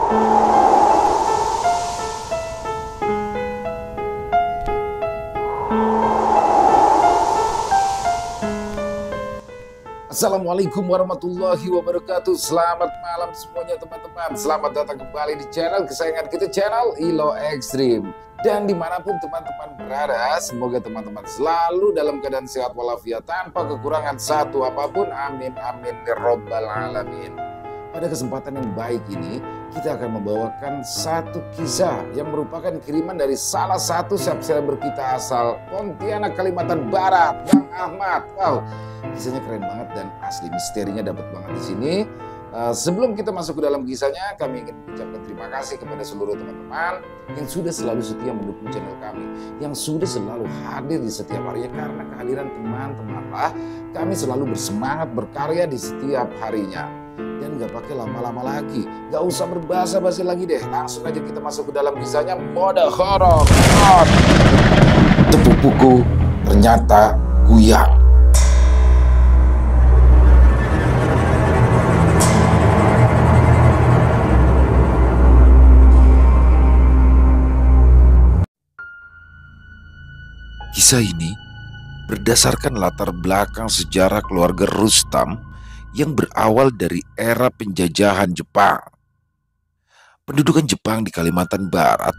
Assalamualaikum warahmatullahi wabarakatuh. Selamat malam semuanya teman-teman. Selamat datang kembali di channel kesayangan kita, channel Ilo Extreme. Dan dimanapun teman-teman berada, semoga teman-teman selalu dalam keadaan sehat walafiat tanpa kekurangan satu apapun. Amin amin ya robbal alamin. Pada kesempatan yang baik ini, kita akan membawakan satu kisah yang merupakan kiriman dari salah satu subscriber kita asal Pontianak, Kalimantan Barat, Bang Ahmad. Wow, kisahnya keren banget dan asli misterinya dapat banget di sini. Sebelum kita masuk ke dalam kisahnya, kami ingin mengucapkan terima kasih kepada seluruh teman-teman yang sudah selalu setia mendukung channel kami, yang sudah selalu hadir di setiap harinya. Karena kehadiran teman-temanlah kami selalu bersemangat berkarya di setiap harinya. Dan gak pakai lama-lama lagi, gak usah berbahasa-basi lagi deh, langsung aja kita masuk ke dalam kisahnya. Mode horor. Tepuk buku ternyata kuyak. Kisah ini berdasarkan latar belakang sejarah keluarga Rustam yang berawal dari era penjajahan Jepang. Pendudukan Jepang di Kalimantan Barat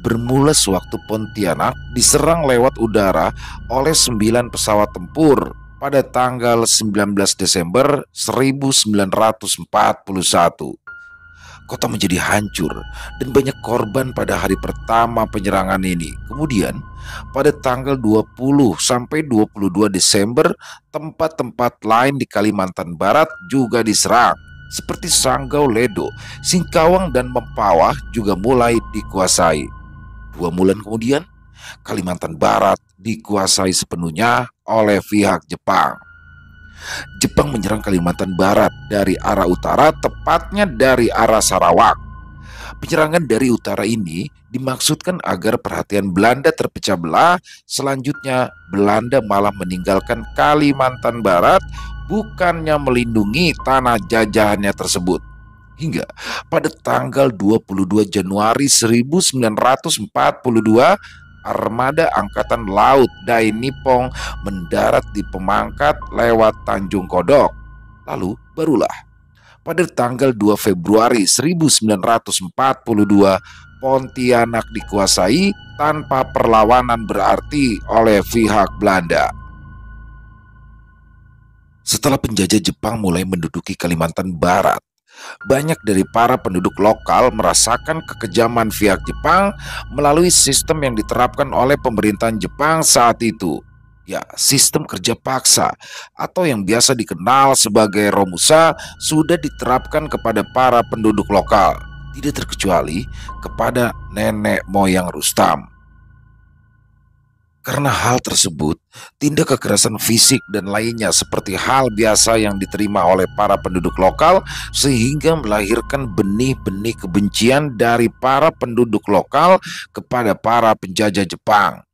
bermula sewaktu Pontianak diserang lewat udara oleh 9 pesawat tempur pada tanggal 19 Desember 1941. Kota menjadi hancur dan banyak korban pada hari pertama penyerangan ini. Kemudian pada tanggal 20 sampai 22 Desember, tempat-tempat lain di Kalimantan Barat juga diserang, seperti Sanggau, Ledo, Singkawang, dan Mempawah juga mulai dikuasai. 2 bulan kemudian, Kalimantan Barat dikuasai sepenuhnya oleh pihak Jepang. Jepang menyerang Kalimantan Barat dari arah utara, tepatnya dari arah Sarawak. Penyerangan dari utara ini dimaksudkan agar perhatian Belanda terpecah belah. Selanjutnya, Belanda malah meninggalkan Kalimantan Barat, bukannya melindungi tanah jajahannya tersebut. Hingga pada tanggal 22 Januari 1942, armada Angkatan Laut Dai Nippon mendarat di Pemangkat lewat Tanjung Kodok. Lalu barulah pada tanggal 2 Februari 1942 Pontianak dikuasai tanpa perlawanan berarti oleh pihak Belanda. Setelah penjajah Jepang mulai menduduki Kalimantan Barat, banyak dari para penduduk lokal merasakan kekejaman pihak Jepang melalui sistem yang diterapkan oleh pemerintahan Jepang saat itu. Ya, sistem kerja paksa atau yang biasa dikenal sebagai Romusa sudah diterapkan kepada para penduduk lokal, tidak terkecuali kepada nenek moyang Rustam. Karena hal tersebut, tindak kekerasan fisik dan lainnya seperti hal biasa yang diterima oleh para penduduk lokal, sehingga melahirkan benih-benih kebencian dari para penduduk lokal kepada para penjajah Jepang.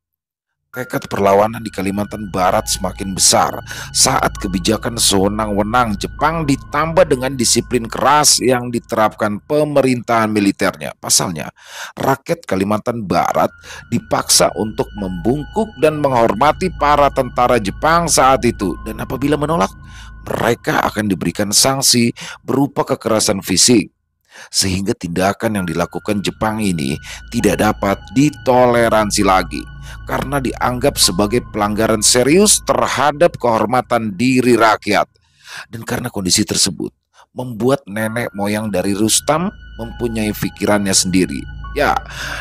Tekad perlawanan di Kalimantan Barat semakin besar saat kebijakan sewenang-wenang Jepang ditambah dengan disiplin keras yang diterapkan pemerintahan militernya. Pasalnya, rakyat Kalimantan Barat dipaksa untuk membungkuk dan menghormati para tentara Jepang saat itu. Dan apabila menolak, mereka akan diberikan sanksi berupa kekerasan fisik. Sehingga tindakan yang dilakukan Jepang ini tidak dapat ditoleransi lagi karena dianggap sebagai pelanggaran serius terhadap kehormatan diri rakyat. Dan karena kondisi tersebut membuat nenek moyang dari Rustam mempunyai pikirannya sendiri. Ya,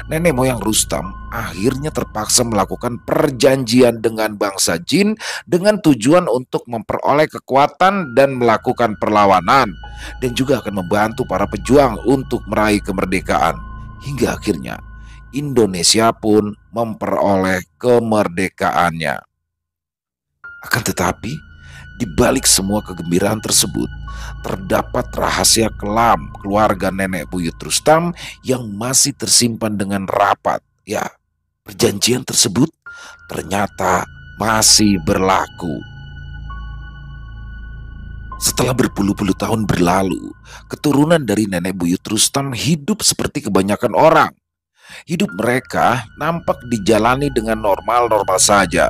nenek moyang Rustam akhirnya terpaksa melakukan perjanjian dengan bangsa Jin dengan tujuan untuk memperoleh kekuatan dan melakukan perlawanan, dan juga akan membantu para pejuang untuk meraih kemerdekaan. Hingga akhirnya Indonesia pun memperoleh kemerdekaannya. Akan tetapi, di balik semua kegembiraan tersebut, terdapat rahasia kelam keluarga nenek buyut Rustam yang masih tersimpan dengan rapat. Ya, perjanjian tersebut ternyata masih berlaku. Setelah berpuluh-puluh tahun berlalu, keturunan dari nenek buyut Rustam hidup seperti kebanyakan orang. Hidup mereka nampak dijalani dengan normal-normal saja.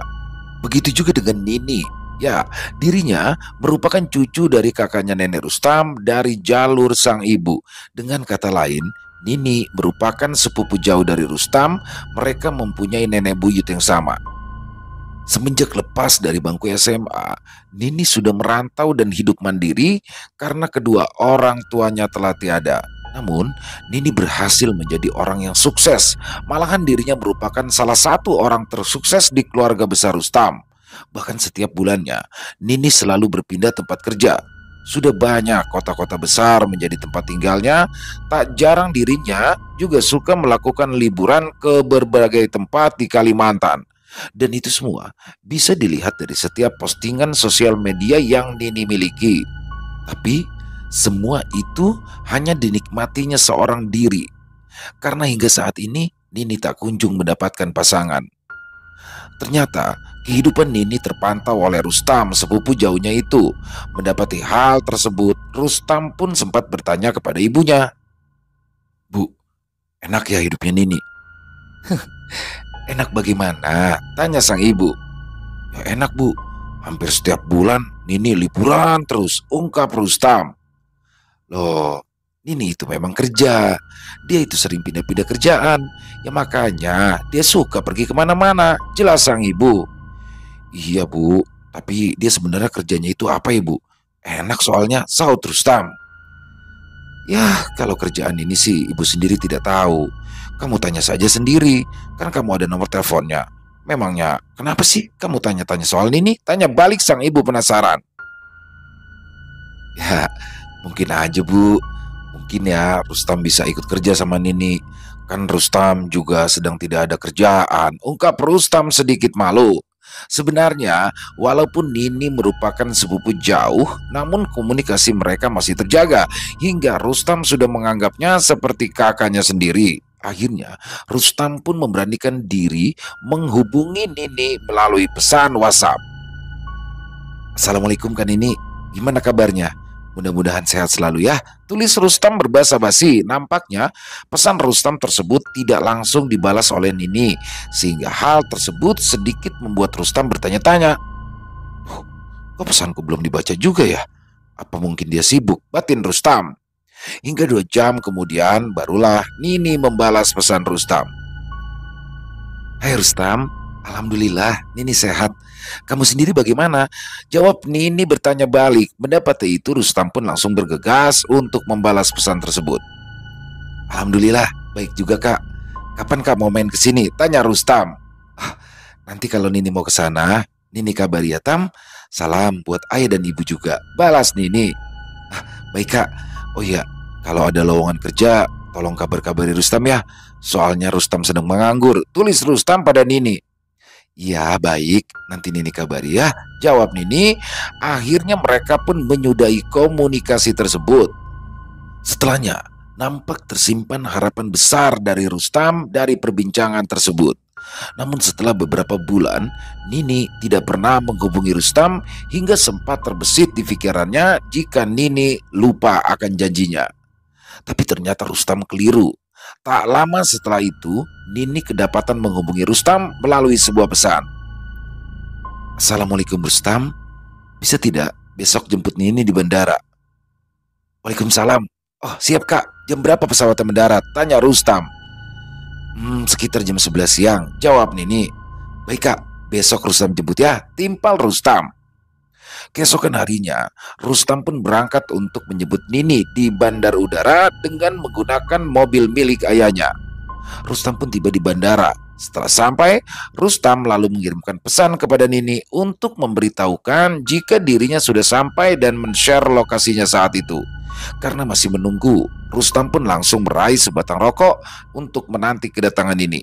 Begitu juga dengan Nini. Ya, dirinya merupakan cucu dari kakaknya nenek Rustam dari jalur sang ibu. Dengan kata lain, Nini merupakan sepupu jauh dari Rustam. Mereka mempunyai nenek buyut yang sama. Semenjak lepas dari bangku SMA, Nini sudah merantau dan hidup mandiri karena kedua orang tuanya telah tiada. Namun, Nini berhasil menjadi orang yang sukses. Malahan dirinya merupakan salah satu orang tersukses di keluarga besar Rustam. Bahkan setiap bulannya, Nini selalu berpindah tempat kerja. Sudah banyak kota-kota besar menjadi tempat tinggalnya, tak jarang dirinya juga suka melakukan liburan ke berbagai tempat di Kalimantan. Dan itu semua bisa dilihat dari setiap postingan sosial media yang Nini miliki. Tapi semua itu hanya dinikmatinya seorang diri. Karena hingga saat ini Nini tak kunjung mendapatkan pasangan. Ternyata kehidupan Nini terpantau oleh Rustam, sepupu jauhnya itu. Mendapati hal tersebut, Rustam pun sempat bertanya kepada ibunya. "Bu, enak ya hidupnya Nini?" "Enak bagaimana?" tanya sang ibu. "Ya enak bu, hampir setiap bulan Nini liburan terus," ungkap Rustam. "Loh, Nini itu memang kerja. Dia itu sering pindah-pindah kerjaan. Ya makanya dia suka pergi kemana-mana," jelas sang ibu. "Iya bu, tapi dia sebenarnya kerjanya itu apa ya bu? Enak soalnya," sahut Rustam. "Ya kalau kerjaan ini sih ibu sendiri tidak tahu. Kamu tanya saja sendiri, kan kamu ada nomor teleponnya. Memangnya kenapa sih kamu tanya-tanya soal Nini?" tanya balik sang ibu penasaran. "Ya mungkin aja bu, mungkin ya Rustam bisa ikut kerja sama Nini. Kan Rustam juga sedang tidak ada kerjaan," ungkap Rustam sedikit malu. Sebenarnya, walaupun Nini merupakan sepupu jauh, namun komunikasi mereka masih terjaga hingga Rustam sudah menganggapnya seperti kakaknya sendiri. Akhirnya, Rustam pun memberanikan diri menghubungi Nini melalui pesan WhatsApp. "Assalamualaikum Kak Nini, gimana kabarnya? Mudah-mudahan sehat selalu ya," tulis Rustam berbahasa basi. Nampaknya pesan Rustam tersebut tidak langsung dibalas oleh Nini, sehingga hal tersebut sedikit membuat Rustam bertanya-tanya. Kok pesanku belum dibaca juga ya? Apa mungkin dia sibuk?" batin Rustam. Hingga 2 jam kemudian barulah Nini membalas pesan Rustam. "Hai Rustam, alhamdulillah Nini sehat. Kamu sendiri bagaimana?" jawab Nini bertanya balik. Mendapati itu Rustam pun langsung bergegas untuk membalas pesan tersebut. "Alhamdulillah baik juga kak. Kapan kak mau main ke sini?" tanya Rustam. "Ah, nanti kalau Nini mau ke sana, Nini kabari ya Tam. Salam buat ayah dan ibu juga," balas Nini. "Ah, baik kak. Oh iya, kalau ada lowongan kerja tolong kabar-kabari Rustam ya. Soalnya Rustam sedang menganggur," tulis Rustam pada Nini. "Iya baik, nanti Nini kabari ya," jawab Nini. Akhirnya mereka pun menyudahi komunikasi tersebut. Setelahnya, nampak tersimpan harapan besar dari Rustam dari perbincangan tersebut. Namun setelah beberapa bulan, Nini tidak pernah menghubungi Rustam hingga sempat terbesit di pikirannya jika Nini lupa akan janjinya. Tapi ternyata Rustam keliru. Tak lama setelah itu, Nini kedapatan menghubungi Rustam melalui sebuah pesan. "Assalamualaikum Rustam, bisa tidak besok jemput Nini di bandara?" "Waalaikumsalam. Oh siap kak, jam berapa pesawatnya mendarat?" tanya Rustam. Sekitar jam 11 siang, jawab Nini. "Baik kak, besok Rustam jemput ya," timpal Rustam. Keesokan harinya, Rustam pun berangkat untuk menjemput Nini di bandar udara dengan menggunakan mobil milik ayahnya. Rustam pun tiba di bandara. Setelah sampai, Rustam lalu mengirimkan pesan kepada Nini untuk memberitahukan jika dirinya sudah sampai dan men-share lokasinya saat itu. Karena masih menunggu, Rustam pun langsung meraih sebatang rokok untuk menanti kedatangan Nini.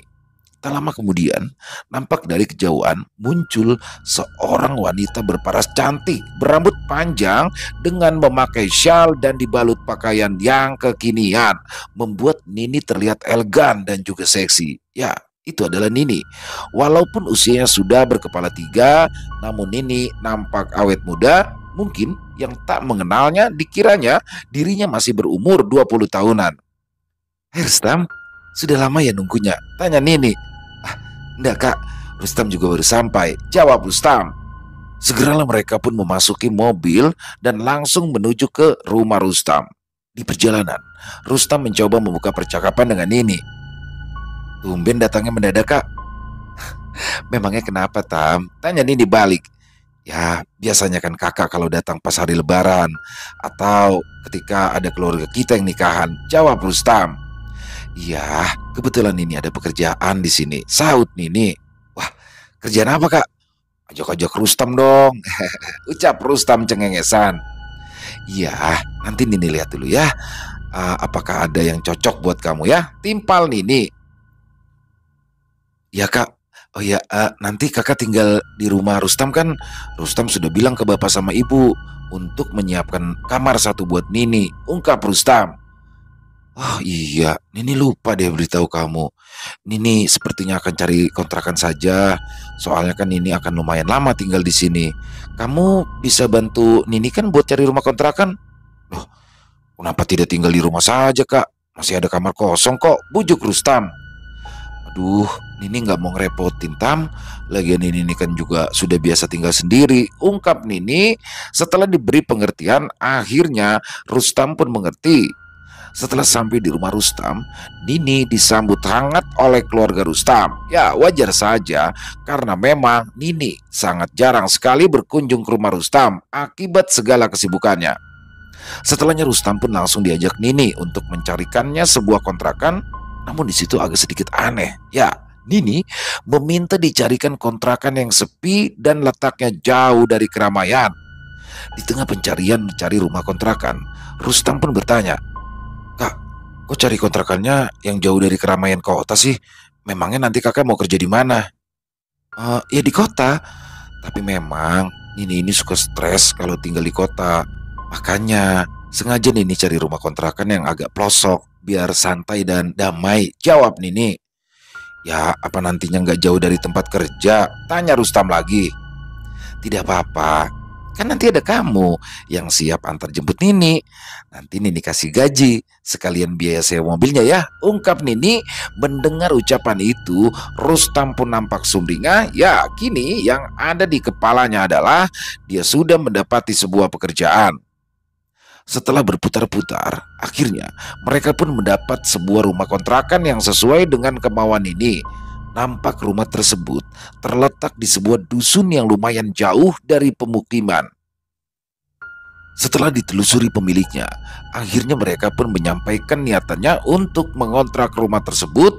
Tak lama kemudian, nampak dari kejauhan muncul seorang wanita berparas cantik, berambut panjang dengan memakai syal dan dibalut pakaian yang kekinian, membuat Nini terlihat elegan dan juga seksi. Ya, itu adalah Nini. Walaupun usianya sudah berkepala 3, namun Nini nampak awet muda. Mungkin yang tak mengenalnya dikiranya dirinya masih berumur 20 tahunan. "Hei Rustam, sudah lama ya nunggunya?" tanya Nini. "Ah, enggak kak, Rustam juga baru sampai," jawab Rustam. Segeralah mereka pun memasuki mobil dan langsung menuju ke rumah Rustam. Di perjalanan, Rustam mencoba membuka percakapan dengan Nini. "Tumben datangnya mendadak kak." "Memangnya kenapa Tam?" tanya Nini balik. "Ya biasanya kan kakak kalau datang pas hari lebaran atau ketika ada keluarga kita yang nikahan," jawab Rustam. "Iya, kebetulan ini ada pekerjaan di sini," sahut Nini. "Wah, kerjaan apa kak?" "Ajak-ajak Rustam dong," ucap Rustam cengengesan. "Iya, nanti Nini lihat dulu ya. Apakah ada yang cocok buat kamu ya?" timpal Nini. "Ya kak. Oh ya, nanti kakak tinggal di rumah Rustam kan? Rustam sudah bilang ke bapak sama ibu untuk menyiapkan kamar satu buat Nini," ungkap Rustam. "Oh iya, Nini lupa deh beritahu kamu. Nini sepertinya akan cari kontrakan saja. Soalnya kan Nini akan lumayan lama tinggal di sini. Kamu bisa bantu Nini kan buat cari rumah kontrakan?" "Loh, kenapa tidak tinggal di rumah saja kak? Masih ada kamar kosong kok," bujuk Rustam. "Aduh, Nini nggak mau ngerepotin Tam. Lagian Nini kan juga sudah biasa tinggal sendiri," ungkap Nini. Setelah diberi pengertian, akhirnya Rustam pun mengerti. Setelah sampai di rumah Rustam, Nini disambut hangat oleh keluarga Rustam. Ya wajar saja karena memang Nini sangat jarang sekali berkunjung ke rumah Rustam akibat segala kesibukannya. Setelahnya Rustam pun langsung diajak Nini untuk mencarikannya sebuah kontrakan. Namun di situ agak sedikit aneh. Ya, Nini meminta dicarikan kontrakan yang sepi dan letaknya jauh dari keramaian. Di tengah pencarian mencari rumah kontrakan, Rustam pun bertanya, "Kak, kok cari kontrakannya yang jauh dari keramaian kota sih? Memangnya nanti kakak mau kerja di mana?" Ya di kota. Tapi memang Nini ini suka stres kalau tinggal di kota. Makanya sengaja Nini cari rumah kontrakan yang agak pelosok biar santai dan damai, jawab Nini. "Ya apa nantinya nggak jauh dari tempat kerja?" tanya Rustam lagi. "Tidak apa-apa, kan nanti ada kamu yang siap antar jemput Nini. Nanti Nini kasih gaji sekalian biaya sewa mobilnya ya," ungkap Nini. Mendengar ucapan itu, Rustam pun nampak sumringah. Ya kini yang ada di kepalanya adalah dia sudah mendapati sebuah pekerjaan. Setelah berputar-putar, akhirnya mereka pun mendapat sebuah rumah kontrakan yang sesuai dengan kemauan Nini. Nampak rumah tersebut terletak di sebuah dusun yang lumayan jauh dari pemukiman. Setelah ditelusuri pemiliknya, akhirnya mereka pun menyampaikan niatannya untuk mengontrak rumah tersebut.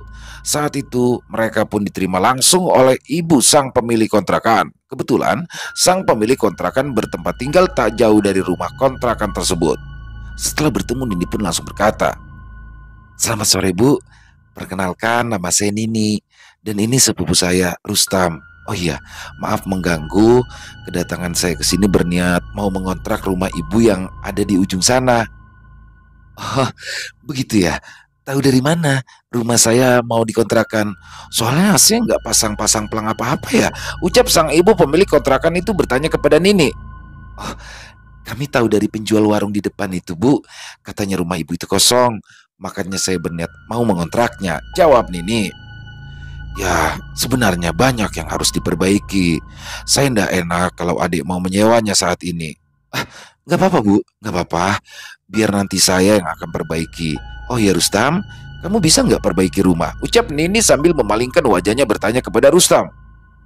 Saat itu mereka pun diterima langsung oleh ibu sang pemilik kontrakan. Kebetulan sang pemilik kontrakan bertempat tinggal tak jauh dari rumah kontrakan tersebut. Setelah bertemu, Nini pun langsung berkata, "Selamat sore Bu, perkenalkan nama saya Nini dan ini sepupu saya Rustam. Oh iya, maaf mengganggu. Kedatangan saya ke sini berniat mau mengontrak rumah ibu yang ada di ujung sana." "Oh, begitu ya. Tahu dari mana rumah saya mau dikontrakan? Soalnya saya nggak pasang-pasang pelang apa-apa ya," ucap sang ibu pemilik kontrakan itu bertanya kepada Nini. "Oh, kami tahu dari penjual warung di depan itu Bu. Katanya rumah ibu itu kosong. Makanya saya berniat mau mengontraknya," jawab Nini. "Ya, sebenarnya banyak yang harus diperbaiki. Saya ndak enak kalau adik mau menyewanya saat ini." "Ah, nggak apa-apa Bu, nggak apa-apa. Biar nanti saya yang akan perbaiki." "Oh ya Rustam, kamu bisa nggak perbaiki rumah?" ucap Nini sambil memalingkan wajahnya bertanya kepada Rustam.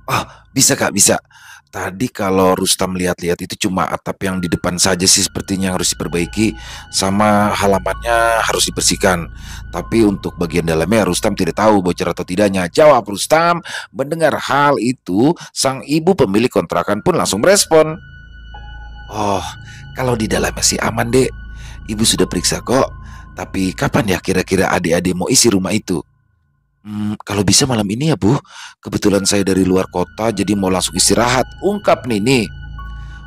"Oh, bisa Kak, bisa. Tadi kalau Rustam lihat-lihat itu cuma atap yang di depan saja sih sepertinya yang harus diperbaiki, sama halamannya harus dibersihkan. Tapi untuk bagian dalamnya Rustam tidak tahu bocor atau tidaknya," jawab Rustam. Mendengar hal itu, sang ibu pemilik kontrakan pun langsung merespon. "Oh, kalau di dalamnya sih aman dek. Ibu sudah periksa kok. Tapi kapan ya kira-kira adik-adik mau isi rumah itu?" Kalau bisa malam ini ya Bu. Kebetulan saya dari luar kota jadi mau langsung istirahat," ungkap Nini.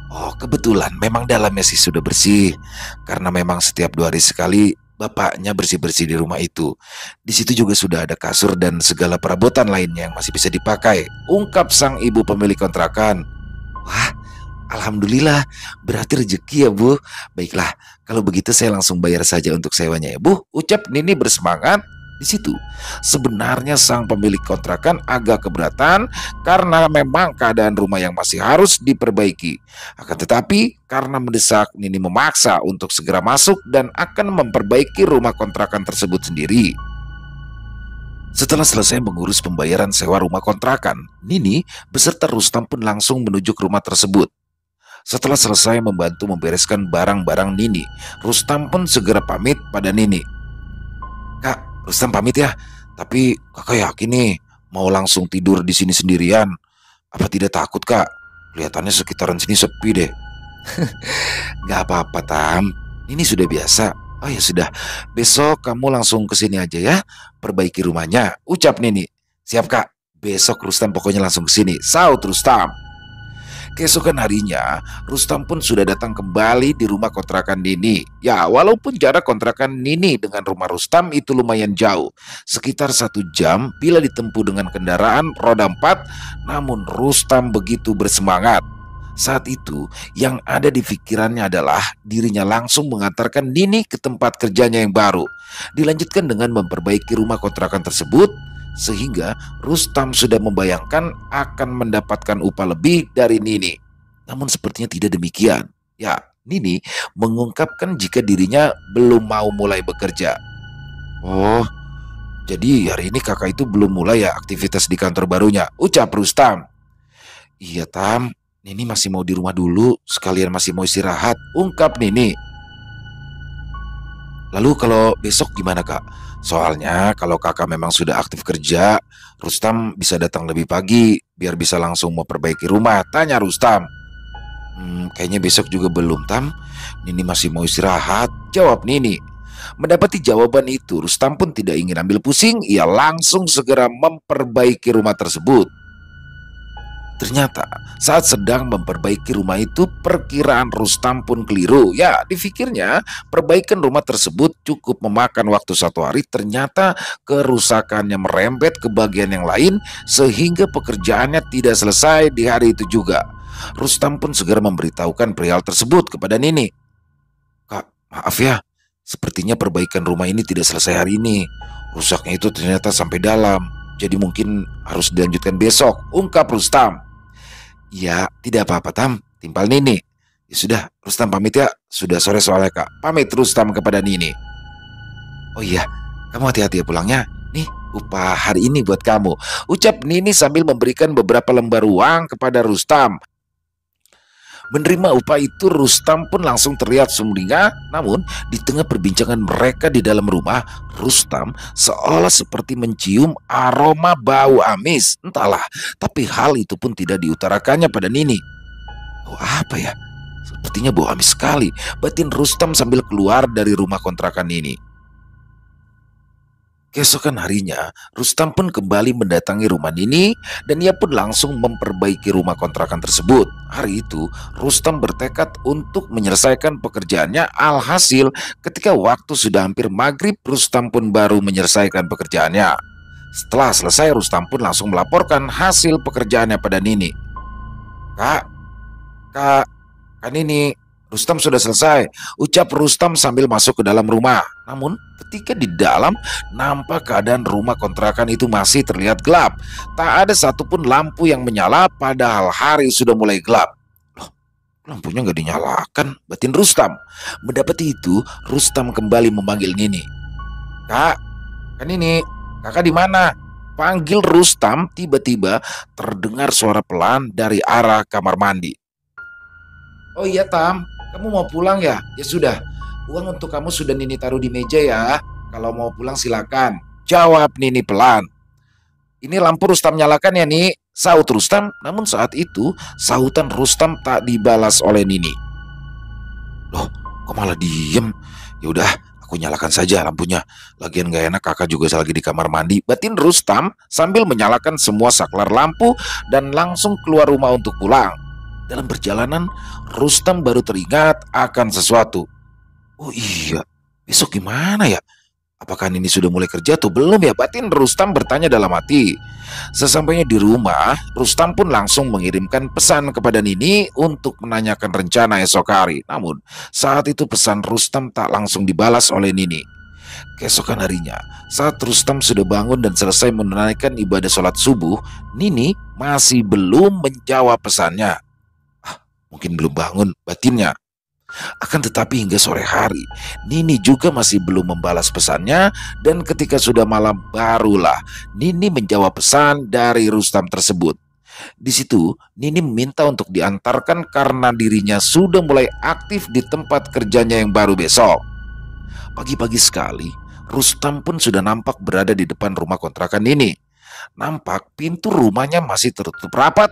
"Oh kebetulan memang dalamnya sih sudah bersih. Karena memang setiap 2 hari sekali bapaknya bersih-bersih di rumah itu. Di situ juga sudah ada kasur dan segala perabotan lainnya yang masih bisa dipakai," ungkap sang ibu pemilik kontrakan. "Wah, Alhamdulillah, berarti rezeki ya Bu. Baiklah, kalau begitu saya langsung bayar saja untuk sewanya ya Bu, ucap Nini bersemangat. Di situ, sebenarnya sang pemilik kontrakan agak keberatan karena memang keadaan rumah yang masih harus diperbaiki. Akan tetapi, karena mendesak, Nini memaksa untuk segera masuk dan akan memperbaiki rumah kontrakan tersebut sendiri. Setelah selesai mengurus pembayaran sewa rumah kontrakan, Nini beserta Rustam pun langsung menuju ke rumah tersebut. Setelah selesai membantu membereskan barang-barang Nini, Rustam pun segera pamit pada Nini. Kak, Rustam pamit ya. Tapi kakak yakin nih mau langsung tidur di sini sendirian? Apa tidak takut kak? Kelihatannya sekitaran sini sepi deh. Gak apa-apa Tam, ini sudah biasa. Oh ya sudah, besok kamu langsung ke sini aja ya, perbaiki rumahnya, ucap Nini. Siap kak, besok Rustam pokoknya langsung ke sini, saut Rustam. Keesokan harinya, Rustam pun sudah datang kembali di rumah kontrakan Nini. Ya, walaupun jarak kontrakan Nini dengan rumah Rustam itu lumayan jauh, sekitar 1 jam bila ditempuh dengan kendaraan roda 4, namun Rustam begitu bersemangat. Saat itu, yang ada di pikirannya adalah dirinya langsung mengantarkan Nini ke tempat kerjanya yang baru. Dilanjutkan dengan memperbaiki rumah kontrakan tersebut, sehingga Rustam sudah membayangkan akan mendapatkan upah lebih dari Nini. Namun sepertinya tidak demikian. Ya, Nini mengungkapkan jika dirinya belum mau mulai bekerja. Oh, jadi hari ini kakak itu belum mulai ya aktivitas di kantor barunya, ucap Rustam. Iya Tam, Nini masih mau di rumah dulu, sekalian masih mau istirahat, ungkap Nini. Lalu kalau besok gimana kak? Soalnya kalau kakak memang sudah aktif kerja, Rustam bisa datang lebih pagi biar bisa langsung memperbaiki rumah, tanya Rustam. Kayaknya besok juga belum Tam, Nini masih mau istirahat, jawab Nini. Mendapati jawaban itu, Rustam pun tidak ingin ambil pusing, ia langsung segera memperbaiki rumah tersebut. Ternyata saat sedang memperbaiki rumah itu, perkiraan Rustam pun keliru. Ya, dipikirnya perbaikan rumah tersebut cukup memakan waktu 1 hari. Ternyata kerusakannya merembet ke bagian yang lain sehingga pekerjaannya tidak selesai di hari itu juga. Rustam pun segera memberitahukan perihal tersebut kepada Nini. Kak, maaf ya, sepertinya perbaikan rumah ini tidak selesai hari ini. Rusaknya itu ternyata sampai dalam, jadi mungkin harus dilanjutkan besok, ungkap Rustam. Ya, tidak apa-apa Tam, timpal Nini. Ya sudah, Rustam pamit ya, sudah sore soalnya kak. Pamit Rustam kepada Nini. Oh iya, kamu hati-hati ya pulangnya. Nih, upah hari ini buat kamu, ucap Nini sambil memberikan beberapa lembar uang kepada Rustam. Menerima upah itu, Rustam pun langsung terlihat sumringah. Namun di tengah perbincangan mereka di dalam rumah, Rustam seolah seperti mencium aroma bau amis. Entahlah, tapi hal itu pun tidak diutarakannya pada Nini. Oh apa ya? Sepertinya bau amis sekali, batin Rustam sambil keluar dari rumah kontrakan Nini. Keesokan harinya, Rustam pun kembali mendatangi rumah Nini dan ia pun langsung memperbaiki rumah kontrakan tersebut. Hari itu, Rustam bertekad untuk menyelesaikan pekerjaannya. Alhasil, ketika waktu sudah hampir maghrib, Rustam pun baru menyelesaikan pekerjaannya. Setelah selesai, Rustam pun langsung melaporkan hasil pekerjaannya pada Nini. Kak, Kak Nini, Rustam sudah selesai, ucap Rustam sambil masuk ke dalam rumah. Namun ketika di dalam, nampak keadaan rumah kontrakan itu masih terlihat gelap. Tak ada satupun lampu yang menyala padahal hari sudah mulai gelap. Loh, lampunya nggak dinyalakan, batin Rustam. Mendapati itu, Rustam kembali memanggil Nini. Kak Nini, kakak di mana? Panggil Rustam, tiba-tiba terdengar suara pelan dari arah kamar mandi. Oh iya Tam, kamu mau pulang ya? Ya sudah, uang untuk kamu sudah Nini taruh di meja ya. Kalau mau pulang silakan, jawab Nini pelan. Ini lampu Rustam nyalakan ya Nini, saut Rustam. Namun saat itu sautan Rustam tak dibalas oleh Nini. Loh, kok malah diem? Ya udah, aku nyalakan saja lampunya. Lagian gak enak kakak juga lagi di kamar mandi, batin Rustam sambil menyalakan semua saklar lampu dan langsung keluar rumah untuk pulang. Dalam perjalanan, Rustam baru teringat akan sesuatu. Oh iya, besok gimana ya? Apakah Nini sudah mulai kerja atau belum ya? Batin Rustam bertanya dalam hati. Sesampainya di rumah, Rustam pun langsung mengirimkan pesan kepada Nini untuk menanyakan rencana esok hari. Namun, saat itu pesan Rustam tak langsung dibalas oleh Nini. Keesokan harinya, saat Rustam sudah bangun dan selesai menunaikan ibadah sholat subuh, Nini masih belum menjawab pesannya. Mungkin belum bangun, batinnya. Akan tetapi hingga sore hari, Nini juga masih belum membalas pesannya, dan ketika sudah malam barulah Nini menjawab pesan dari Rustam tersebut. Di situ, Nini meminta untuk diantarkan karena dirinya sudah mulai aktif di tempat kerjanya yang baru besok. Pagi-pagi sekali, Rustam pun sudah nampak berada di depan rumah kontrakan Nini. Nampak pintu rumahnya masih tertutup rapat,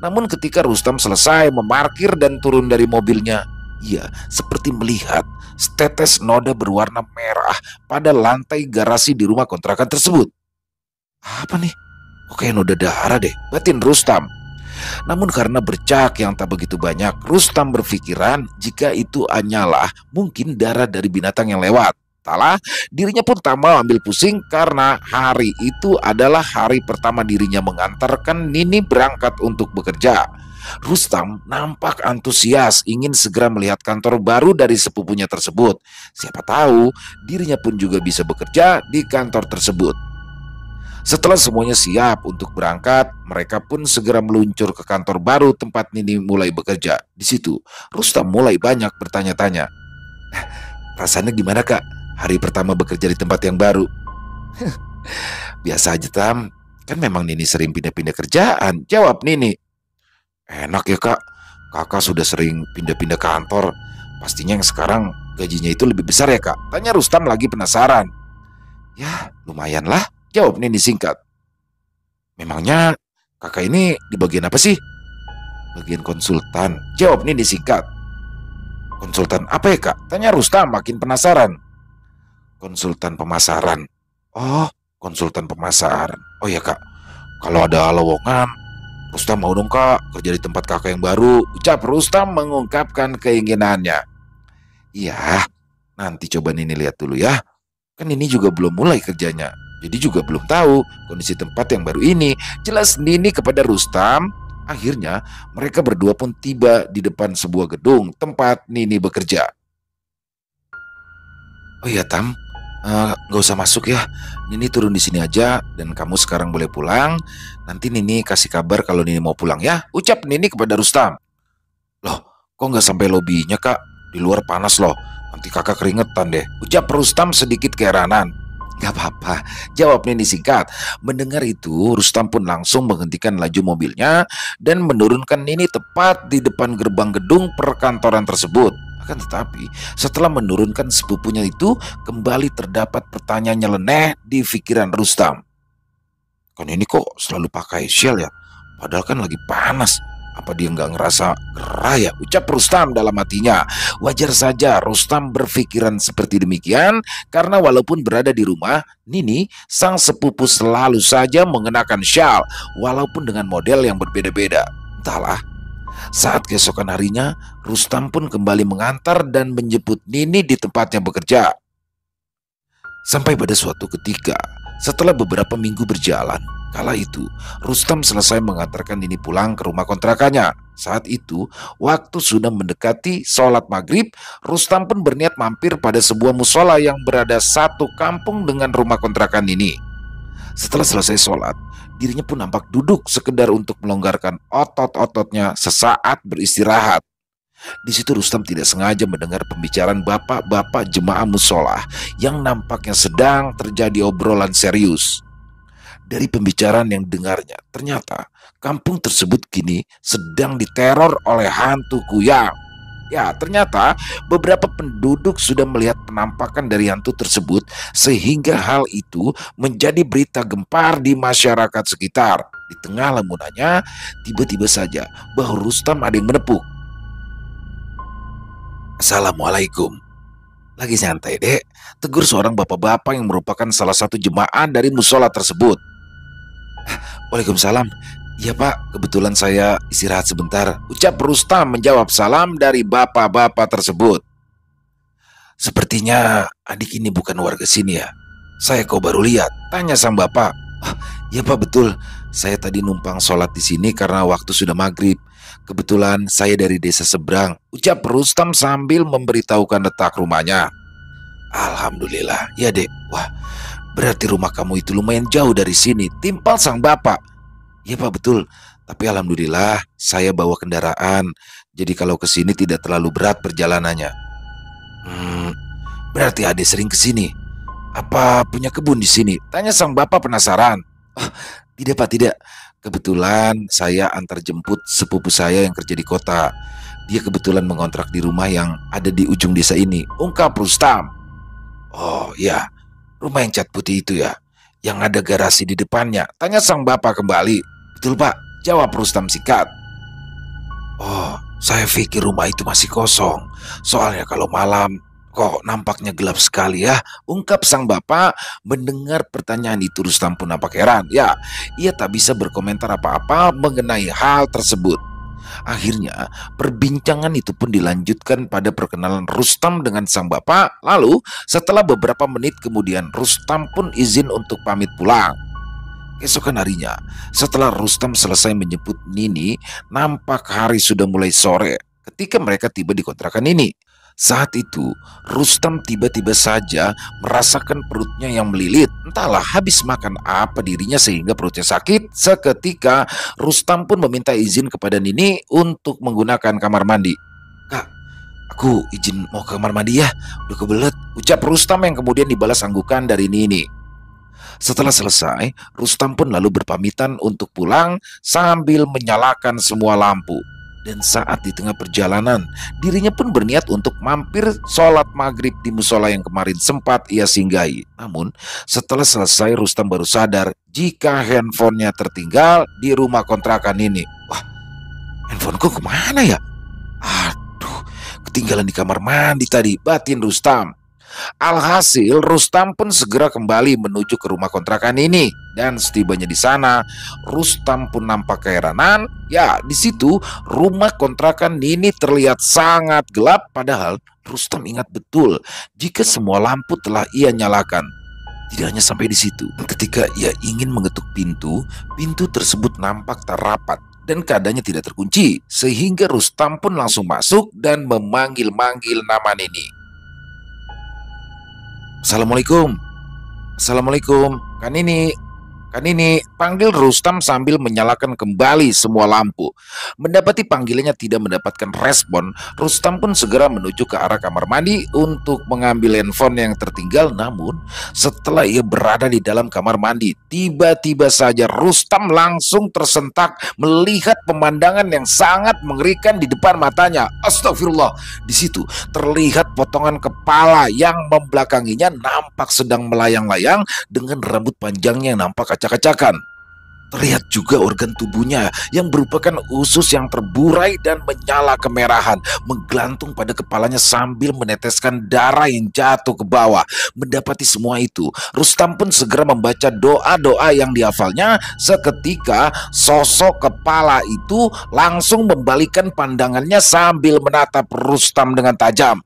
namun ketika Rustam selesai memarkir dan turun dari mobilnya, ia seperti melihat setetes noda berwarna merah pada lantai garasi di rumah kontrakan tersebut. Apa nih? Kok kayak noda darah deh, batin Rustam. Namun karena bercak yang tak begitu banyak, Rustam berpikiran jika itu hanyalah mungkin darah dari binatang yang lewat. Talah, dirinya pun tak mau ambil pusing karena hari itu adalah hari pertama dirinya mengantarkan Nini berangkat untuk bekerja. Rustam nampak antusias ingin segera melihat kantor baru dari sepupunya tersebut. Siapa tahu dirinya pun juga bisa bekerja di kantor tersebut. Setelah semuanya siap untuk berangkat, mereka pun segera meluncur ke kantor baru tempat Nini mulai bekerja. Di situ, Rustam mulai banyak bertanya-tanya. Rasanya gimana kak? Hari pertama bekerja di tempat yang baru. Biasa aja Tam, kan memang Nini sering pindah-pindah kerjaan, jawab Nini. Enak ya kak, kakak sudah sering pindah-pindah kantor. Pastinya yang sekarang gajinya itu lebih besar ya kak? Tanya Rustam lagi penasaran. Ya lumayan lah, jawab Nini singkat. Memangnya kakak ini di bagian apa sih? Bagian konsultan, jawab Nini singkat. Konsultan apa ya kak? Tanya Rustam makin penasaran. Konsultan pemasaran. Oh, konsultan pemasaran. Oh ya kak, kalau ada lowongan, Rustam mau dong kak kerja di tempat kakak yang baru, ucap Rustam mengungkapkan keinginannya. Iya, nanti coba Nini lihat dulu ya. Kan Nini juga belum mulai kerjanya, jadi juga belum tahu kondisi tempat yang baru ini. Jelas Nini kepada Rustam. Akhirnya mereka berdua pun tiba di depan sebuah gedung tempat Nini bekerja. Oh iya Tam, nggak usah masuk ya. Nini turun di sini aja dan kamu sekarang boleh pulang. Nanti Nini kasih kabar kalau Nini mau pulang ya, ucap Nini kepada Rustam. Loh, kok nggak sampai lobinya kak? Di luar panas loh. Nanti kakak keringetan deh, ucap Rustam sedikit keheranan. Gak apa-apa, jawab Nini singkat. Mendengar itu, Rustam pun langsung menghentikan laju mobilnya dan menurunkan Nini tepat di depan gerbang gedung perkantoran tersebut. Akan tetapi, setelah menurunkan sepupunya itu, kembali terdapat pertanyaan nyeleneh di pikiran Rustam. Kan ini kok selalu pakai shell ya? Padahal kan lagi panas. Apa dia nggak ngerasa gerah ya? Ucap Rustam dalam hatinya. Wajar saja Rustam berpikiran seperti demikian karena walaupun berada di rumah, Nini sang sepupu selalu saja mengenakan syal walaupun dengan model yang berbeda-beda. Entahlah. Saat keesokan harinya, Rustam pun kembali mengantar dan menjemput Nini di tempatnya bekerja. Sampai pada suatu ketika, setelah beberapa minggu berjalan, kala itu Rustam selesai mengantarkan Nini pulang ke rumah kontrakannya. Saat itu, waktu sudah mendekati sholat maghrib, Rustam pun berniat mampir pada sebuah musola yang berada satu kampung dengan rumah kontrakan Nini. Setelah selesai sholat, dirinya pun nampak duduk sekedar untuk melonggarkan otot-ototnya sesaat beristirahat. Di situ Rustam tidak sengaja mendengar pembicaraan bapak-bapak jemaah musola yang nampaknya sedang terjadi obrolan serius. Dari pembicaraan yang dengarnya, ternyata kampung tersebut kini sedang diteror oleh hantu kuyang. Ya, ternyata beberapa penduduk sudah melihat penampakan dari hantu tersebut sehingga hal itu menjadi berita gempar di masyarakat sekitar. Di tengah lamunannya, tiba-tiba saja bahu Rustam ada yang menepuk. Assalamualaikum. Lagi santai dek, tegur seorang bapak-bapak yang merupakan salah satu jemaah dari musola tersebut. Waalaikumsalam. Iya pak, kebetulan saya istirahat sebentar, ucap Rustam menjawab salam dari bapak-bapak tersebut. Sepertinya adik ini bukan warga sini ya. Saya kok baru lihat, tanya sang bapak. Ah, iya Pak, betul. Saya tadi numpang sholat di sini karena waktu sudah maghrib. Kebetulan saya dari desa seberang, ucap Rustam sambil memberitahukan letak rumahnya. Alhamdulillah, ya dek. Wah, berarti rumah kamu itu lumayan jauh dari sini, timpal sang bapak. Iya Pak, betul. Tapi alhamdulillah saya bawa kendaraan. Jadi kalau ke sini tidak terlalu berat perjalanannya. Berarti Ade sering ke sini. Apa punya kebun di sini? Tanya sang bapak penasaran. Oh, tidak Pak, tidak. Kebetulan saya antar jemput sepupu saya yang kerja di kota. Dia kebetulan mengontrak di rumah yang ada di ujung desa ini, ungkap Rustam. Oh iya, rumah yang cat putih itu ya, yang ada garasi di depannya. Tanya sang bapak kembali. Betul Pak, jawab Rustam singkat. Oh, saya pikir rumah itu masih kosong. Soalnya kalau malam kok nampaknya gelap sekali ya, ungkap sang bapak. Mendengar pertanyaan itu Rustam pun nampak heran. Ya, ia tak bisa berkomentar apa-apa mengenai hal tersebut. Akhirnya perbincangan itu pun dilanjutkan pada perkenalan Rustam dengan sang bapak. Lalu setelah beberapa menit kemudian Rustam pun izin untuk pamit pulang. Keesokan harinya, setelah Rustam selesai menjemput Nini, nampak hari sudah mulai sore ketika mereka tiba di kontrakan ini. Saat itu, Rustam tiba-tiba saja merasakan perutnya yang melilit. Entahlah habis makan apa dirinya sehingga perutnya sakit. Seketika, Rustam pun meminta izin kepada Nini untuk menggunakan kamar mandi. Kak, aku izin mau ke kamar mandi ya, udah kebelet, ucap Rustam yang kemudian dibalas anggukan dari Nini. Setelah selesai, Rustam pun lalu berpamitan untuk pulang sambil menyalakan semua lampu. Dan saat di tengah perjalanan, dirinya pun berniat untuk mampir sholat maghrib di musola yang kemarin sempat ia singgahi. Namun, setelah selesai Rustam baru sadar jika handphonenya tertinggal di rumah kontrakan ini. Wah, handphoneku kemana ya? Aduh, ketinggalan di kamar mandi tadi, batin Rustam. Alhasil Rustam pun segera kembali menuju ke rumah kontrakan ini. Dan setibanya di sana, Rustam pun nampak keheranan. Ya, di situ rumah kontrakan Nini terlihat sangat gelap. Padahal Rustam ingat betul jika semua lampu telah ia nyalakan. Tidak hanya sampai di situ, ketika ia ingin mengetuk pintu, pintu tersebut nampak tak rapat dan keadaannya tidak terkunci. Sehingga Rustam pun langsung masuk dan memanggil-manggil nama Nini. Assalamualaikum. Assalamualaikum. Kan ini panggil Rustam sambil menyalakan kembali semua lampu. Mendapati panggilannya tidak mendapatkan respon, Rustam pun segera menuju ke arah kamar mandi untuk mengambil handphone yang tertinggal. Namun setelah ia berada di dalam kamar mandi, tiba-tiba saja Rustam langsung tersentak melihat pemandangan yang sangat mengerikan di depan matanya. Astagfirullah. Di situ terlihat potongan kepala yang membelakanginya nampak sedang melayang-layang dengan rambut panjangnya yang nampak acak-acakan. Terlihat juga organ tubuhnya yang merupakan usus yang terburai dan menyala kemerahan menggelantung pada kepalanya sambil meneteskan darah yang jatuh ke bawah. Mendapati semua itu, Rustam pun segera membaca doa-doa yang dihafalnya. Seketika sosok kepala itu langsung membalikan pandangannya sambil menatap Rustam dengan tajam.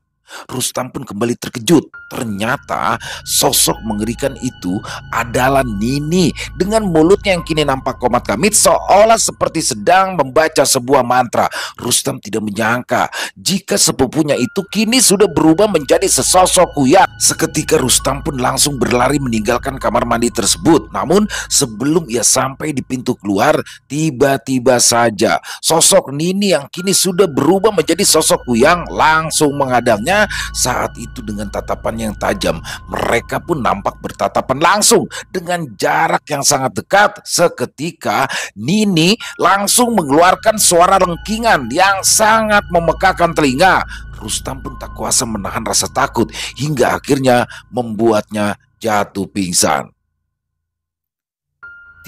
Rustam pun kembali terkejut. Ternyata sosok mengerikan itu adalah Nini dengan mulutnya yang kini nampak komat kamit seolah seperti sedang membaca sebuah mantra. Rustam tidak menyangka jika sepupunya itu kini sudah berubah menjadi sesosok kuyang. Seketika Rustam pun langsung berlari meninggalkan kamar mandi tersebut. Namun sebelum ia sampai di pintu keluar, tiba-tiba saja sosok Nini yang kini sudah berubah menjadi sosok kuyang langsung menghadangnya. Saat itu dengan tatapan yang tajam, mereka pun nampak bertatapan langsung dengan jarak yang sangat dekat. Seketika Nini langsung mengeluarkan suara lengkingan yang sangat memekakan telinga. Rustam pun tak kuasa menahan rasa takut hingga akhirnya membuatnya jatuh pingsan.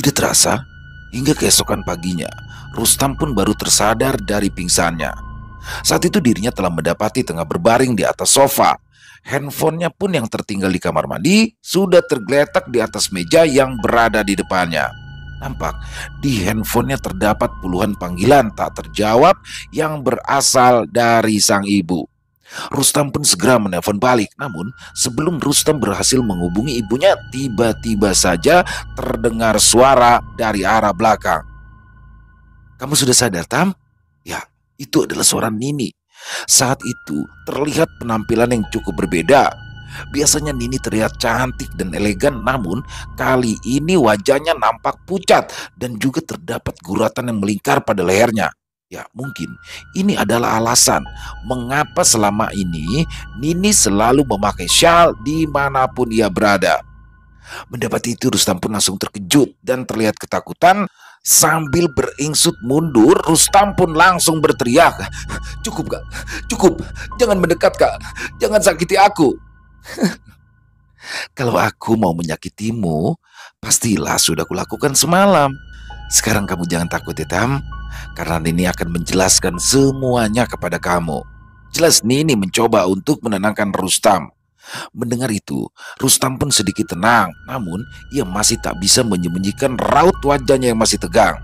Tidak terasa, hingga keesokan paginya, Rustam pun baru tersadar dari pingsannya. Saat itu dirinya telah mendapati tengah berbaring di atas sofa. Handphonenya pun yang tertinggal di kamar mandi sudah tergeletak di atas meja yang berada di depannya. Nampak di handphonenya terdapat puluhan panggilan tak terjawab yang berasal dari sang ibu. Rustam pun segera menelpon balik. Namun sebelum Rustam berhasil menghubungi ibunya, tiba-tiba saja terdengar suara dari arah belakang. "Kamu sudah sadar, Tam?" Ya, itu adalah suara Nini. Saat itu terlihat penampilan yang cukup berbeda. Biasanya Nini terlihat cantik dan elegan, namun kali ini wajahnya nampak pucat dan juga terdapat guratan yang melingkar pada lehernya. Ya, mungkin ini adalah alasan mengapa selama ini Nini selalu memakai syal dimanapun ia berada. Mendapat itu, Rustam pun langsung terkejut dan terlihat ketakutan. Sambil beringsut mundur, Rustam pun langsung berteriak, "Cukup kak, cukup, jangan mendekat kak, jangan sakiti aku." "Kalau aku mau menyakitimu, pastilah sudah kulakukan semalam. Sekarang kamu jangan takut ya, Tam, karena Nini akan menjelaskan semuanya kepada kamu." Jelas Nini mencoba untuk menenangkan Rustam. Mendengar itu, Rustam pun sedikit tenang, namun ia masih tak bisa menyembunyikan raut wajahnya yang masih tegang.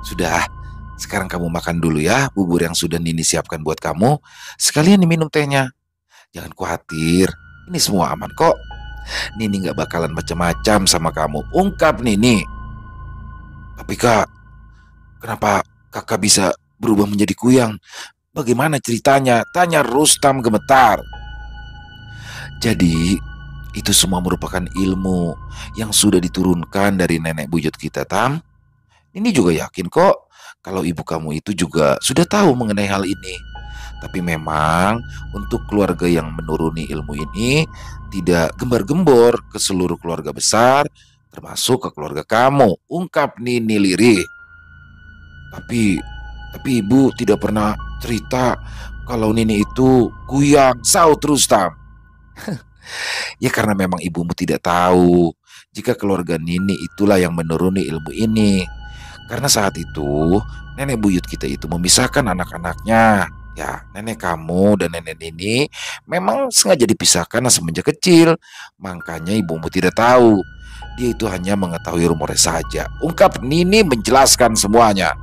"Sudah, sekarang kamu makan dulu ya bubur yang sudah Nini siapkan buat kamu. Sekalian diminum tehnya. Jangan khawatir, ini semua aman kok. Nini gak bakalan macam-macam sama kamu," ungkap Nini. "Tapi kak, kenapa kakak bisa berubah menjadi kuyang? Bagaimana ceritanya?" tanya Rustam gemetar. "Jadi, itu semua merupakan ilmu yang sudah diturunkan dari nenek buyut kita, Tam. Ini juga yakin kok kalau ibu kamu itu juga sudah tahu mengenai hal ini. Tapi memang untuk keluarga yang menuruni ilmu ini tidak gembar-gembor ke seluruh keluarga besar, termasuk ke keluarga kamu," ungkap Nini lirih. Tapi ibu tidak pernah cerita kalau Nini itu kuyang," saut Rustam. "Ya karena memang ibumu tidak tahu jika keluarga Nini itulah yang menuruni ilmu ini. Karena saat itu nenek buyut kita itu memisahkan anak-anaknya. Ya, nenek kamu dan nenek Nini memang sengaja dipisahkan semenjak kecil. Makanya ibumu tidak tahu. Dia itu hanya mengetahui rumornya saja," ungkap Nini menjelaskan semuanya.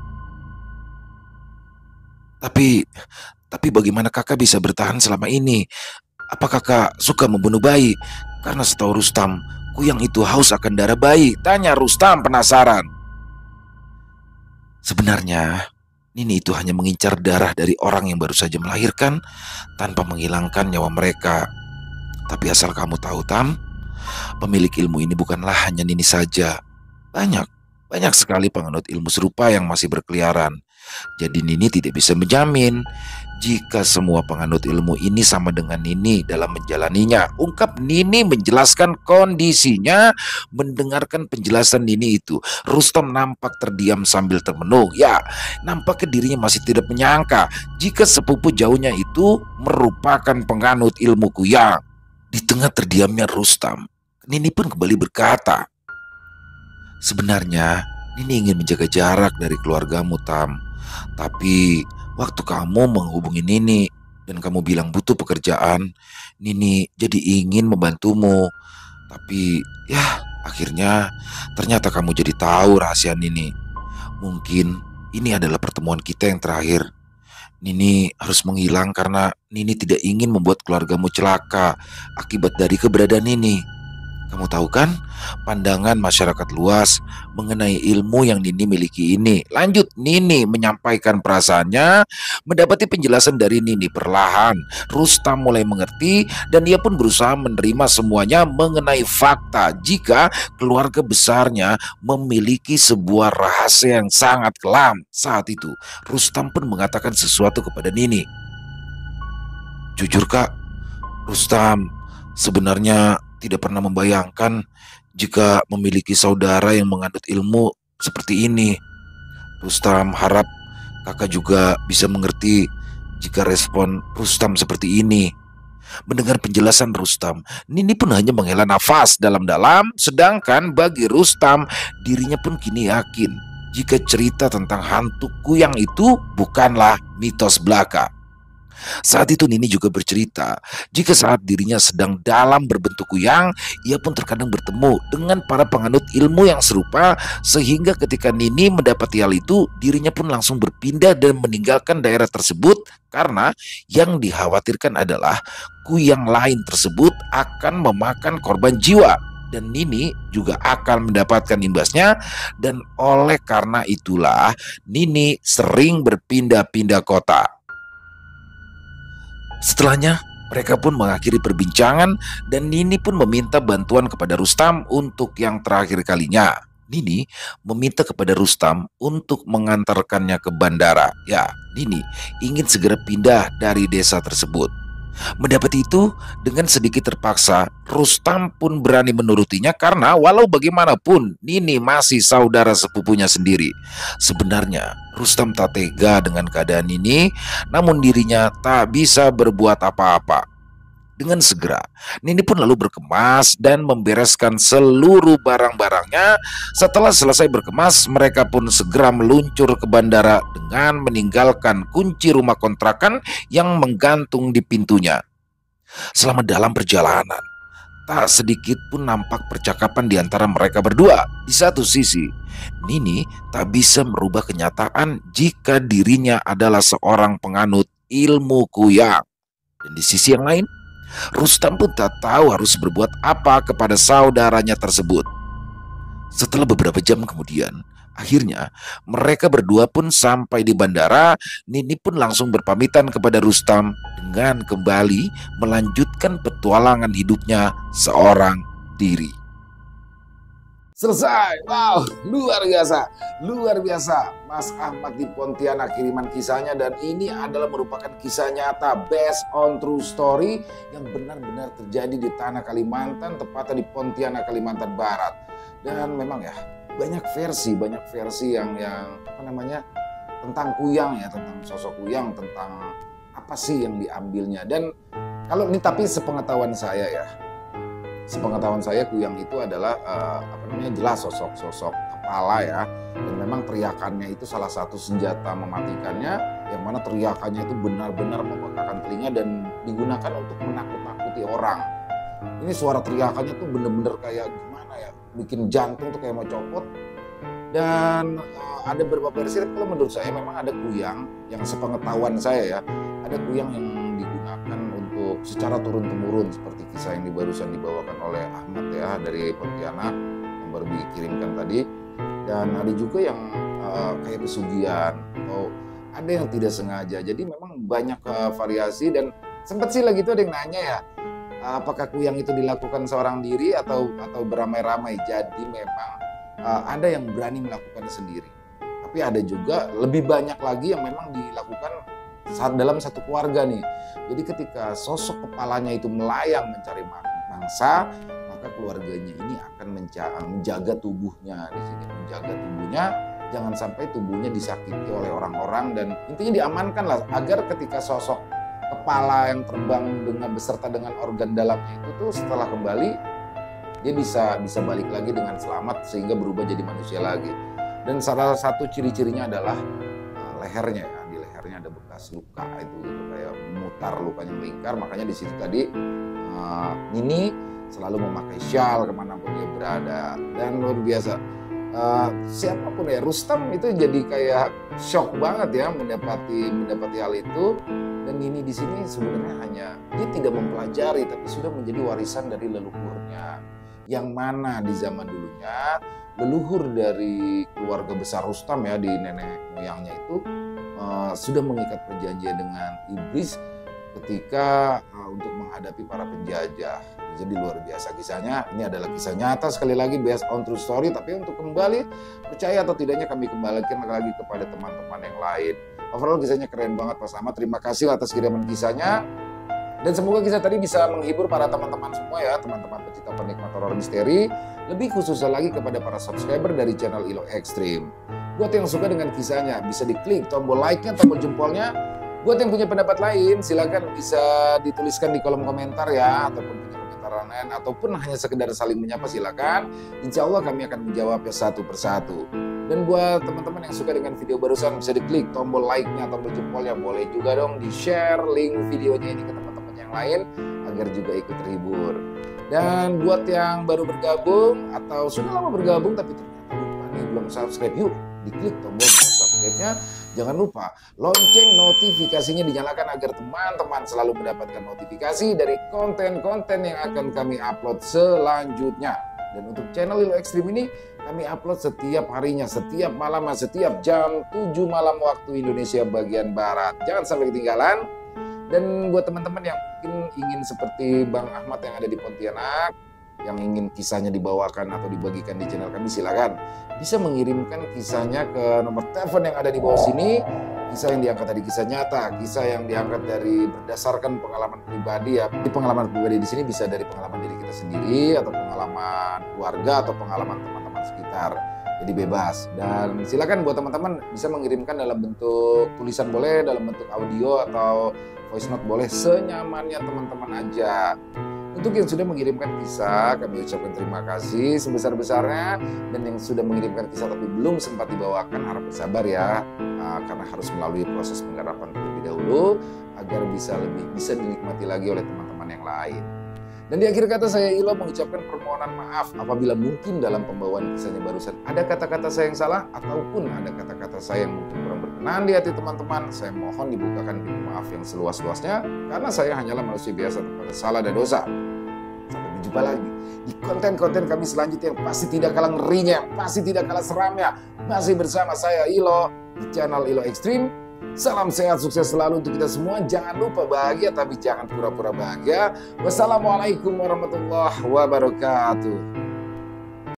Tapi bagaimana kakak bisa bertahan selama ini? Apa kakak suka membunuh bayi? Karena setahu Rustam, kuyang itu haus akan darah bayi," tanya Rustam penasaran. "Sebenarnya, Nini itu hanya mengincar darah dari orang yang baru saja melahirkan tanpa menghilangkan nyawa mereka. Tapi asal kamu tahu, Tam, pemilik ilmu ini bukanlah hanya Nini saja. Banyak, banyak sekali penganut ilmu serupa yang masih berkeliaran. Jadi Nini tidak bisa menjamin jika semua penganut ilmu ini sama dengan Nini dalam menjalaninya," ungkap Nini menjelaskan kondisinya. Mendengarkan penjelasan Nini itu, Rustam nampak terdiam sambil termenung. Ya, nampaknya dirinya masih tidak menyangka jika sepupu jauhnya itu merupakan penganut ilmu kuyang. Di tengah terdiamnya Rustam, Nini pun kembali berkata, "Sebenarnya Nini ingin menjaga jarak dari keluargamu, Tam. Tapi waktu kamu menghubungi Nini dan kamu bilang butuh pekerjaan, Nini jadi ingin membantumu. Tapi ya, akhirnya ternyata kamu jadi tahu rahasia Nini. Mungkin ini adalah pertemuan kita yang terakhir. Nini harus menghilang karena Nini tidak ingin membuat keluargamu celaka akibat dari keberadaan Nini. Kamu tahu kan pandangan masyarakat luas mengenai ilmu yang Nini miliki ini." Lanjut Nini menyampaikan perasaannya. Mendapati penjelasan dari Nini perlahan, Rustam mulai mengerti dan ia pun berusaha menerima semuanya mengenai fakta jika keluarga besarnya memiliki sebuah rahasia yang sangat kelam. Saat itu Rustam pun mengatakan sesuatu kepada Nini. "Jujur kak, Rustam sebenarnya tidak pernah membayangkan jika memiliki saudara yang menganut ilmu seperti ini. Rustam harap kakak juga bisa mengerti jika respon Rustam seperti ini." Mendengar penjelasan Rustam, Nini pun hanya menghela nafas dalam-dalam. Sedangkan bagi Rustam, dirinya pun kini yakin jika cerita tentang hantu kuyang itu bukanlah mitos belaka. Saat itu Nini juga bercerita, jika saat dirinya sedang dalam berbentuk kuyang, ia pun terkadang bertemu dengan para penganut ilmu yang serupa, sehingga ketika Nini mendapati hal itu, dirinya pun langsung berpindah dan meninggalkan daerah tersebut karena yang dikhawatirkan adalah kuyang lain tersebut akan memakan korban jiwa. Dan Nini juga akan mendapatkan imbasnya, dan oleh karena itulah Nini sering berpindah-pindah kota. Setelahnya, mereka pun mengakhiri perbincangan dan Nini pun meminta bantuan kepada Rustam untuk yang terakhir kalinya. Nini meminta kepada Rustam untuk mengantarkannya ke bandara. Ya, Nini ingin segera pindah dari desa tersebut. Mendapati itu, dengan sedikit terpaksa, Rustam pun berani menurutinya karena walau bagaimanapun, Nini masih saudara sepupunya sendiri. Sebenarnya, Rustam tak tega dengan keadaan Nini, namun dirinya tak bisa berbuat apa-apa. Dengan segera, Nini pun lalu berkemas dan membereskan seluruh barang-barangnya. Setelah selesai berkemas, mereka pun segera meluncur ke bandara dengan meninggalkan kunci rumah kontrakan yang menggantung di pintunya. Selama dalam perjalanan, tak sedikit pun nampak percakapan di antara mereka berdua. Di satu sisi, Nini tak bisa merubah kenyataan jika dirinya adalah seorang penganut ilmu kuyang. Dan di sisi yang lain, Rustam pun tak tahu harus berbuat apa kepada saudaranya tersebut. Setelah beberapa jam kemudian, akhirnya mereka berdua pun sampai di bandara. Nini pun langsung berpamitan kepada Rustam dengan kembali melanjutkan petualangan hidupnya seorang diri. Selesai. Wow, luar biasa. Luar biasa. Mas Ahmad di Pontianak kiriman kisahnya, dan ini adalah merupakan kisah nyata based on true story yang benar-benar terjadi di tanah Kalimantan, tepatnya di Pontianak, Kalimantan Barat. Dan memang ya, banyak versi yang apa namanya? Tentang kuyang ya, tentang sosok kuyang, tentang apa sih yang diambilnya. Dan kalau ini tapi sepengetahuan saya ya, kuyang itu adalah jelas sosok kepala ya, dan memang teriakannya itu salah satu senjata mematikannya, yang mana teriakannya itu benar-benar membengkakkan telinga dan digunakan untuk menakut-nakuti orang. Ini suara teriakannya tuh bener-bener kayak gimana ya, bikin jantung tuh kayak mau copot. Dan ada beberapa versi, kalau menurut saya memang ada kuyang yang sepengetahuan saya ya, ada kuyang yang digunakan untuk secara turun-temurun seperti kisah yang barusan dibawakan oleh Ahmad ya dari Pontianak yang baru dikirimkan tadi. Dan ada juga yang kayak pesugihan, atau ada yang tidak sengaja. Jadi memang banyak variasi. Dan sempat sih lagi tuh ada yang nanya ya, apakah kuyang itu dilakukan seorang diri atau beramai-ramai. Jadi memang ada yang berani melakukan sendiri, tapi ada juga lebih banyak lagi yang memang dilakukan dalam satu keluarga nih. Jadi ketika sosok kepalanya itu melayang mencari mangsa, maka keluarganya ini akan menjaga tubuhnya di sini, menjaga tubuhnya jangan sampai tubuhnya disakiti oleh orang-orang, dan intinya diamankan lah agar ketika sosok kepala yang terbang beserta dengan organ dalamnya itu tuh setelah kembali dia bisa balik lagi dengan selamat sehingga berubah jadi manusia lagi. Dan salah satu ciri-cirinya adalah lehernya ya. Di lehernya ada bekas luka itu kayak memutar, lukanya melingkar. Makanya di situ tadi Nini selalu memakai syal kemanapun dia berada. Dan luar biasa, siapapun ya, Rustam itu jadi kayak shock banget ya mendapati hal itu. Dan Nini di sini sebenarnya dia tidak mempelajari, tapi sudah menjadi warisan dari leluhurnya. Yang mana di zaman dulunya leluhur dari keluarga besar Rustam ya, di nenek moyangnya itu sudah mengikat perjanjian dengan iblis ketika untuk menghadapi para penjajah. Jadi luar biasa kisahnya. Ini adalah kisah nyata, sekali lagi based on true story. Tapi untuk kembali percaya atau tidaknya kami kembalikan lagi kepada teman-teman yang lain. Overall kisahnya keren banget Mas Ahmad. Terima kasih atas kiriman kisahnya. Dan semoga kisah tadi bisa menghibur para teman-teman semua ya, teman-teman pecinta penikmat horor misteri. Lebih khususnya lagi kepada para subscriber dari channel Ilo Extreme. Buat yang suka dengan kisahnya, bisa diklik tombol like-nya, tombol jempolnya. Buat yang punya pendapat lain, silakan bisa dituliskan di kolom komentar ya, ataupun punya komentar lain, ataupun hanya sekedar saling menyapa silakan. Insya Allah kami akan menjawabnya satu persatu. Dan buat teman-teman yang suka dengan video barusan, bisa diklik tombol like-nya, tombol jempolnya. Boleh juga dong di-share link videonya ini ke teman-teman yang lain agar juga ikut terhibur. Dan buat yang baru bergabung atau sudah lama bergabung tapi ternyata lupa nih belum subscribe, yuk diklik tombol subscribe-nya. Jangan lupa lonceng notifikasinya dinyalakan agar teman-teman selalu mendapatkan notifikasi dari konten-konten yang akan kami upload selanjutnya. Dan untuk channel Lilo Ekstrim ini kami upload setiap harinya, setiap malam, setiap jam 7 malam waktu Indonesia bagian Barat. Jangan sampai ketinggalan. Dan buat teman-teman yang mungkin ingin seperti Bang Ahmad yang ada di Pontianak, yang ingin kisahnya dibawakan atau dibagikan di channel kami, silakan bisa mengirimkan kisahnya ke nomor telepon yang ada di bawah sini. Kisah yang diangkat dari kisah nyata, kisah yang diangkat dari berdasarkan pengalaman pribadi ya. Di pengalaman pribadi di sini bisa dari pengalaman diri kita sendiri atau pengalaman keluarga atau pengalaman teman-teman sekitar. Jadi bebas. Dan silakan buat teman-teman bisa mengirimkan dalam bentuk tulisan boleh, dalam bentuk audio atau voice note boleh, senyamannya teman-teman aja. Untuk yang sudah mengirimkan kisah, kami ucapkan terima kasih sebesar-besarnya. Dan yang sudah mengirimkan kisah tapi belum sempat dibawakan, harap bersabar ya, karena harus melalui proses penggarapan terlebih dahulu agar bisa dinikmati lagi oleh teman-teman yang lain. Dan di akhir kata saya Ilo mengucapkan permohonan maaf apabila mungkin dalam pembawaan kisahnya barusan ada kata-kata saya yang salah ataupun ada kata-kata saya yang mungkin kurang berkenan di hati teman-teman. Saya mohon dibukakan pintu maaf yang seluas-luasnya karena saya hanyalah manusia biasa terkadang salah dan dosa. Sampai berjumpa lagi di konten-konten kami selanjutnya yang pasti tidak kalah ngerinya, pasti tidak kalah seramnya. Masih bersama saya Ilo di channel Lilo Ekstrim. Salam sehat, sukses selalu untuk kita semua. Jangan lupa bahagia, tapi jangan pura-pura bahagia. Wassalamualaikum warahmatullahi wabarakatuh.